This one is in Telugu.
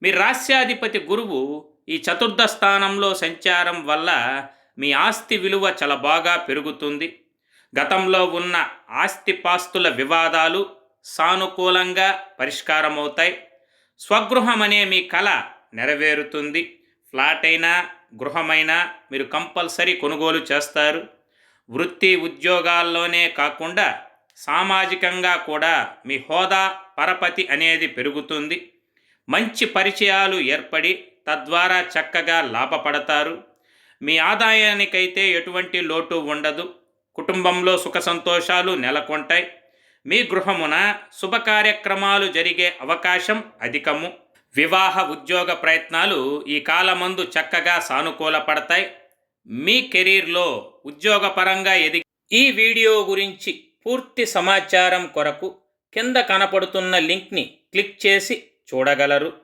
మీ రాస్యాధిపతి గురువు ఈ చతుర్థ స్థానంలో సంచారం వల్ల మీ ఆస్తి విలువ చాలా బాగా పెరుగుతుంది. గతంలో ఉన్న ఆస్తిపాస్తుల వివాదాలు సానుకూలంగా పరిష్కారమవుతాయి. స్వగృహం అనే మీ కల నెరవేరుతుంది. ఫ్లాట్ అయినా గృహమైనా మీరు కంపల్సరీ కొనుగోలు చేస్తారు. వృత్తి ఉద్యోగాల్లోనే కాకుండా సామాజికంగా కూడా మీ హోదా పరపతి అనేది పెరుగుతుంది. మంచి పరిచయాలు ఏర్పడి తద్వారా చక్కగా లాభపడతారు. మీ ఆదాయానికైతే ఎటువంటి లోటు ఉండదు. కుటుంబంలో సుఖ సంతోషాలు నెలకొంటాయి. మీ గృహమున శుభకార్యక్రమాలు జరిగే అవకాశం అధికము. వివాహ ఉద్యోగ ప్రయత్నాలు ఈ కాలమందు చక్కగా సానుకూలపడతాయి. మీ కెరీర్లో ఉద్యోగపరంగా ఎదిగి ఈ వీడియో గురించి పూర్తి సమాచారం కొరకు కింద కనపడుతున్న లింక్ని క్లిక్ చేసి చూడగలరు.